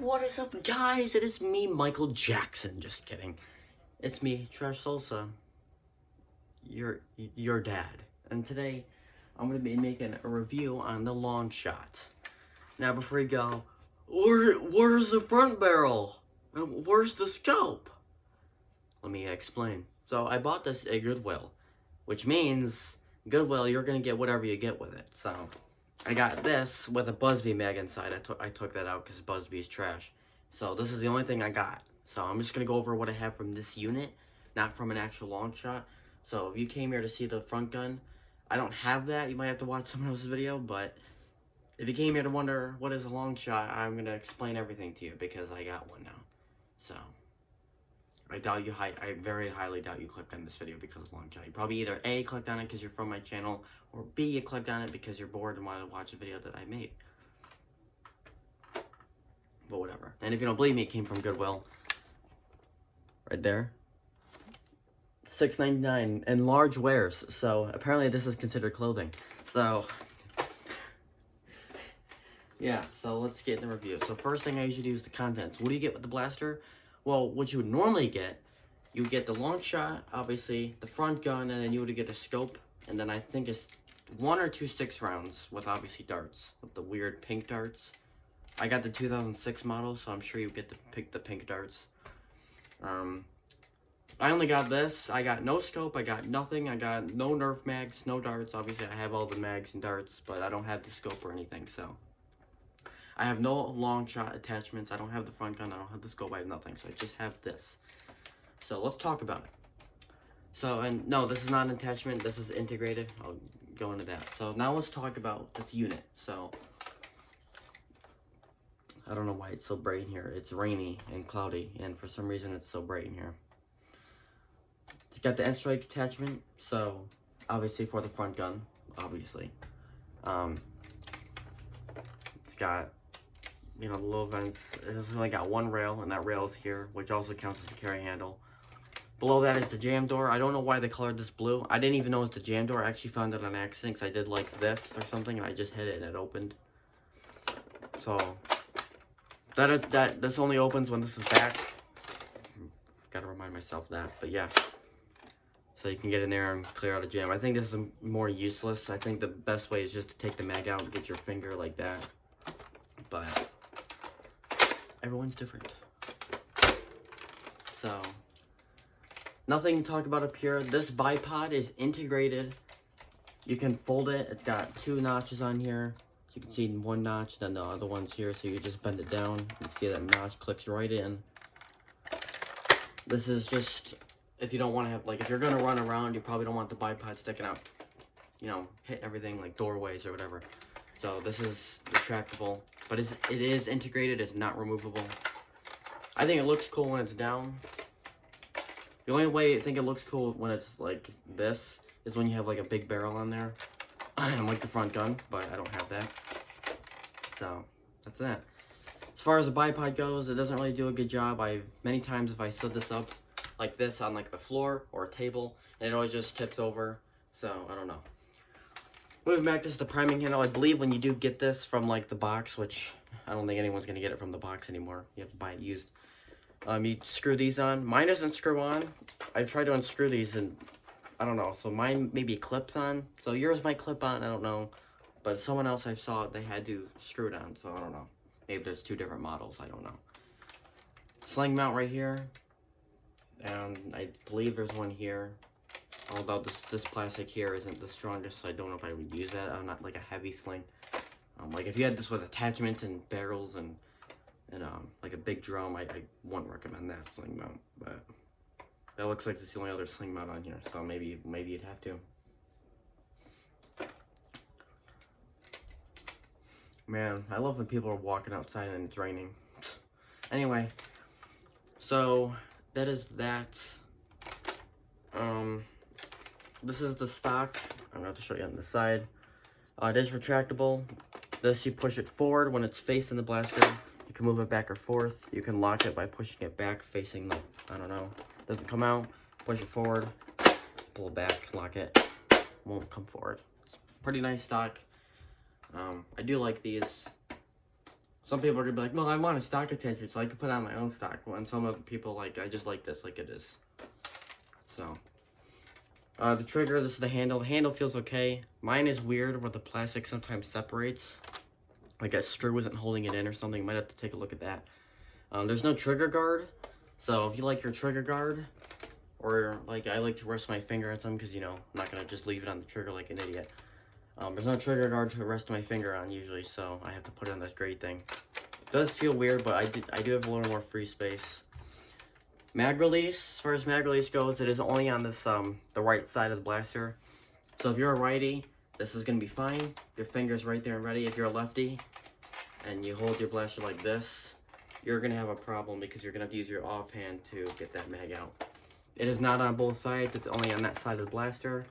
What is up, guys? It is me, Michael Jackson. Just kidding. It's me, Trash Salsa, your dad. And today, I'm going to be making a review on the Longshot. Now, before you go, where's the front barrel? And where's the scope? Let me explain. So, I bought this at Goodwill, which means, Goodwill, you're going to get whatever you get with it. So, I got this with a Busby mag inside. I took that out because Busby is trash. So this is the only thing I got. So I'm just going to go over what I have from this unit, not from an actual Longshot. So if you came here to see the front gun, I don't have that. You might have to watch someone else's video. But if you came here to wonder what is a Longshot, I'm going to explain everything to you because I got one now. So I very highly doubt you clicked on this video because of Longshot. You probably either A, clicked on it because you're from my channel, or B, you clicked on it because you're bored and wanted to watch a video that I made. But whatever. And if you don't believe me, it came from Goodwill. Right there. $6.99 and large wears. So apparently this is considered clothing. So yeah, so let's get in the review. So first thing I usually do is the contents. What do you get with the blaster? Well, what you would normally get, you get the Longshot, obviously, the front gun, and then you would get a scope, and then I think it's 1 or 2 6 rounds with obviously darts, with the weird pink darts. I got the 2006 model, so I'm sure you get to pick the pink darts. I only got this. I got no scope, I got nothing, I got no Nerf mags, no darts. Obviously, I have all the mags and darts, but I don't have the scope or anything, so. I have no Longshot attachments. I don't have the front gun. I don't have the scope. I have nothing. So I just have this. So let's talk about it. So, and no, this is not an attachment. This is integrated. I'll go into that. So now let's talk about this unit. So, I don't know why it's so bright in here. It's rainy and cloudy. And for some reason, it's so bright in here. It's got the end strike attachment. So, obviously for the front gun. Obviously. It's got, you know, the little vents. It's only got one rail, and that rail is here, which also counts as a carry handle. Below that is the jam door. I don't know why they colored this blue. I didn't even know it's the jam door. I actually found it on accident because I did like this or something, and I just hit it and it opened. So this only opens when this is back. Gotta remind myself that, but yeah. So you can get in there and clear out a jam. I think this is more useless. I think the best way is just to take the mag out and get your finger like that. But everyone's different. So, nothing to talk about up here. This bipod is integrated. You can fold it. It's got 2 notches on here. You can see one notch, then the other one's here. So you just bend it down. You can see that notch clicks right in. This is just, if you don't want to have, like, if you're going to run around, you probably don't want the bipod sticking out, you know, hit everything like doorways or whatever. So this is retractable, but it is integrated, it's not removable. I think it looks cool when it's down. The only way I think it looks cool when it's like this is when you have like a big barrel on there. Like the front gun, but I don't have that. So that's that. As far as the bipod goes, it doesn't really do a good job. Many times if I stood this up like this on like the floor or a table, and it always just tips over. So I don't know. Moving back, this is the priming handle. I believe when you do get this from like the box, which I don't think anyone's gonna get it from the box anymore. You have to buy it used. You screw these on. Mine doesn't screw on. I tried to unscrew these and I don't know. So mine maybe clips on. So yours might clip on. I don't know. But someone else I saw, they had to screw it on. So I don't know. Maybe there's 2 different models. I don't know. Sling mount right here. And I believe there's one here. Although this plastic here isn't the strongest, so I don't know if I would use that. I'm not like a heavy sling. Like if you had this with attachments and barrels and like a big drum, I wouldn't recommend that sling mount. But that looks like it's the only other sling mount on here, so maybe you'd have to. Man, I love when people are walking outside and it's raining. Anyway, so that is that. This is the stock. I'm going to show you on the side. It is retractable. This, you push it forward when it's facing the blaster. You can move it back or forth. You can lock it by pushing it back, facing the, I don't know. Doesn't come out. Push it forward. Pull it back, lock it. Won't come forward. It's pretty nice stock. I do like these. Some people are gonna be like, well, I want a stock attention, so I can put on my own stock. And some other people like, I just like this like it is. So, the trigger, this is the handle. The handle feels okay. Mine is weird where the plastic sometimes separates. Like a screw isn't holding it in or something. Might have to take a look at that. There's no trigger guard. So if you like your trigger guard, or like I like to rest my finger on something because, you know, I'm not going to just leave it on the trigger like an idiot. There's no trigger guard to rest my finger on usually, so I have to put it on this great thing. It does feel weird, but I do have a little more free space. Mag release, as far as mag release goes, it is only on this the right side of the blaster. So if you're a righty, this is going to be fine. Your finger's right there and ready. If you're a lefty and you hold your blaster like this, you're going to have a problem because you're going to have to use your offhand to get that mag out. It is not on both sides. It's only on that side of the blaster.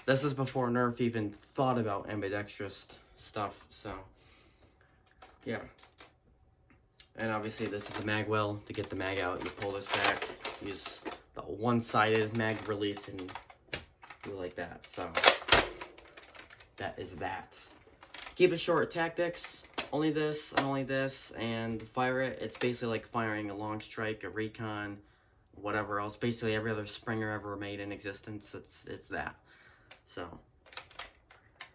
This is before Nerf even thought about ambidextrous stuff, so yeah. And obviously this is the mag well. To get the mag out, you pull this back, use the one-sided mag release, and do it like that. So that is that. Keep it short tactics. Only this and only this, and fire it. It's basically like firing a long strike, a recon, whatever else. Basically every other Springer ever made in existence. It's that. So,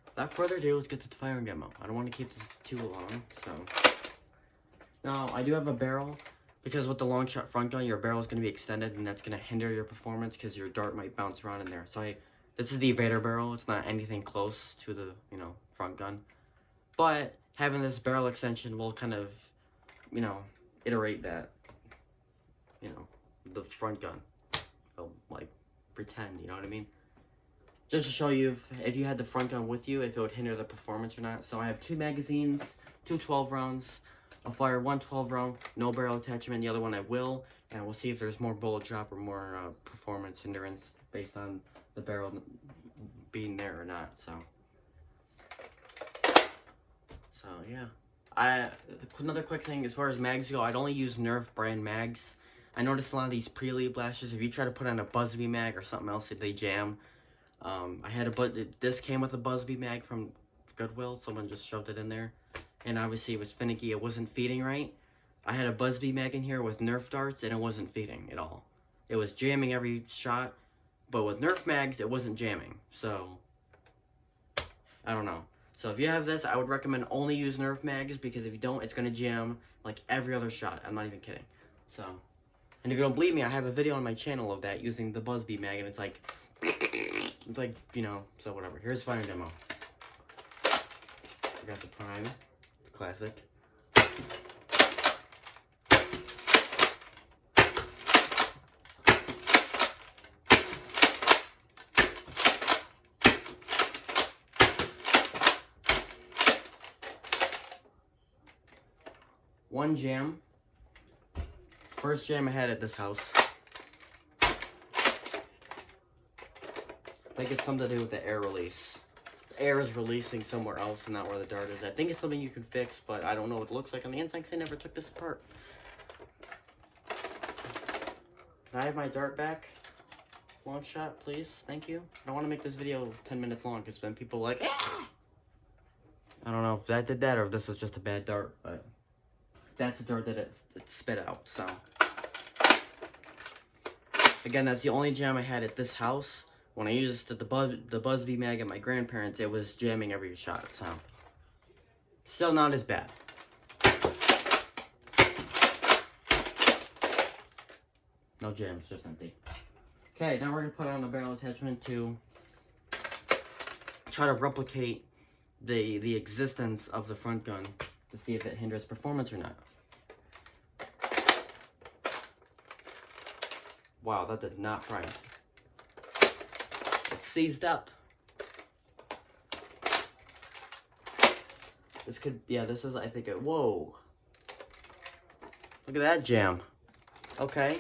without further ado, let's get to the firing demo. I don't want to keep this too long, so. Now, I do have a barrel, because with the Longshot front gun, your barrel is going to be extended, and that's going to hinder your performance, because your dart might bounce around in there. So, this is the Evader barrel. It's not anything close to the, you know, front gun. But, having this barrel extension will kind of, you know, iterate that, you know, the front gun. So, like, pretend, you know what I mean? Just to show you if you had the front gun with you, if it would hinder the performance or not. So I have 2 magazines, 2 12 rounds. I'll fire 1 12 round, no barrel attachment. The other one I will, and we'll see if there's more bullet drop or more performance hindrance based on the barrel being there or not. So yeah. Another quick thing, as far as mags go, I'd only use Nerf brand mags. I noticed a lot of these pre-elite blasters, if you try to put on a Busby mag or something else, they jam. This came with a Busby mag from Goodwill. Someone just shoved it in there, and obviously it was finicky. It wasn't feeding right. I had a Busby mag in here with Nerf darts, and it wasn't feeding at all. It was jamming every shot, but with Nerf mags, it wasn't jamming. So I don't know. So if you have this, I would recommend only use Nerf mags, because if you don't, it's gonna jam like every other shot. I'm not even kidding. So, and if you don't believe me, I have a video on my channel of that using the Busby mag, and it's like, you know, so whatever. Here's the firing demo. I got the prime, the classic. One jam. First jam I had at this house. I think it's something to do with the air release. The air is releasing somewhere else and not where the dart is. I think it's something you can fix, but I don't know what it looks like on the inside because I never took this apart. Can I have my dart back? Longshot, please. Thank you. I don't want to make this video 10 minutes long because then people are like, ah! I don't know if that did that or if this is just a bad dart, but that's a dart that it spit out, so. Again, that's the only jam I had at this house. When I used the Busby mag at my grandparents', it was jamming every shot, so. Still not as bad. No jams, just empty. Okay, now we're going to put on a barrel attachment to try to replicate the existence of the front gun to see if it hinders performance or not. Wow, that did not prime. It's seized up. This could, yeah, this is, I think, whoa. Look at that jam. Okay.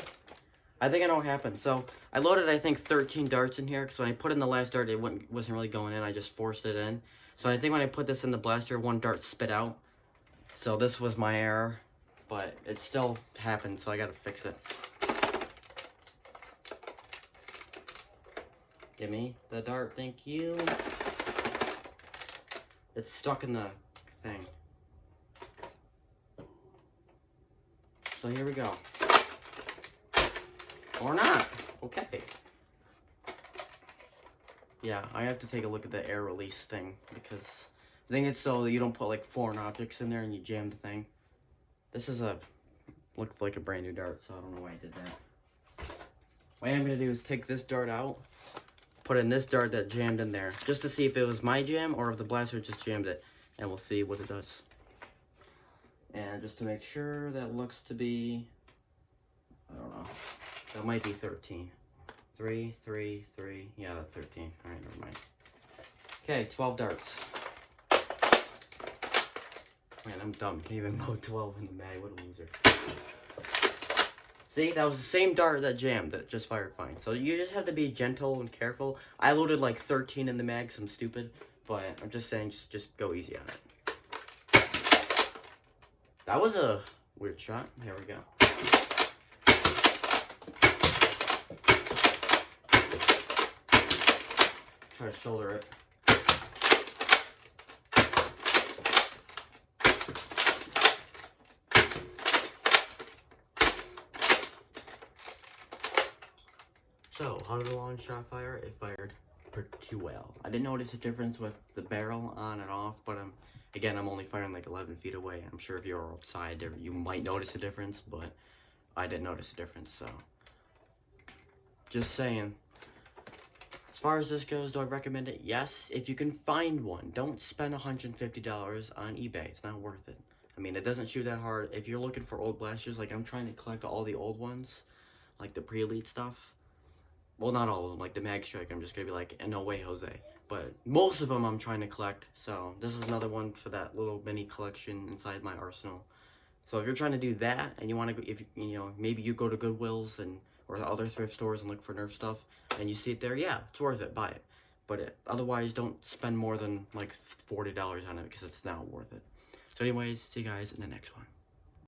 I think I know what happened. So, I loaded, I think, 13 darts in here, because when I put in the last dart, it wasn't really going in. I just forced it in. So, I think when I put this in the blaster, one dart spit out. So, this was my error. But it still happened, so I gotta fix it. Give me the dart, thank you. It's stuck in the thing. So here we go. Or not. Okay. Yeah, I have to take a look at the air release thing because I think it's so that you don't put like foreign objects in there and you jam the thing. This is looks like a brand new dart, so I don't know why I did that. What I'm gonna do is take this dart out, put in this dart that jammed in there, just to see if it was my jam or if the blaster just jammed it, and we'll see what it does. And just to make sure, that looks to be, I don't know, that might be 13. 3, 3, 3, yeah, that's 13. All right, never mind. Okay, 12 darts. Man, I'm dumb. Can't even load 12 in the mag. What a loser. See, that was the same dart that jammed that just fired fine. So you just have to be gentle and careful. I loaded like 13 in the mag, so I'm stupid. But I'm just saying, just go easy on it. That was a weird shot. Here we go. Try to shoulder it. So, how did the long shot fire? It fired pretty well. I didn't notice a difference with the barrel on and off, but again, I'm only firing like 11 feet away. I'm sure if you're outside, you might notice a difference, but I didn't notice a difference, so. Just saying. As far as this goes, do I recommend it? Yes, if you can find one. Don't spend $150 on eBay. It's not worth it. I mean, it doesn't shoot that hard. If you're looking for old blasters, like I'm trying to collect all the old ones, like the pre-elite stuff. Well, not all of them, like the Mag Strike, I'm just gonna be like, no way, Jose. But most of them I'm trying to collect, so this is another one for that little mini collection inside my arsenal. So if you're trying to do that, and you want to, if you know, maybe you go to Goodwills or other thrift stores and look for Nerf stuff, and you see it there, yeah, it's worth it, buy it. But otherwise, don't spend more than like $40 on it because it's not worth it. So anyways, see you guys in the next one.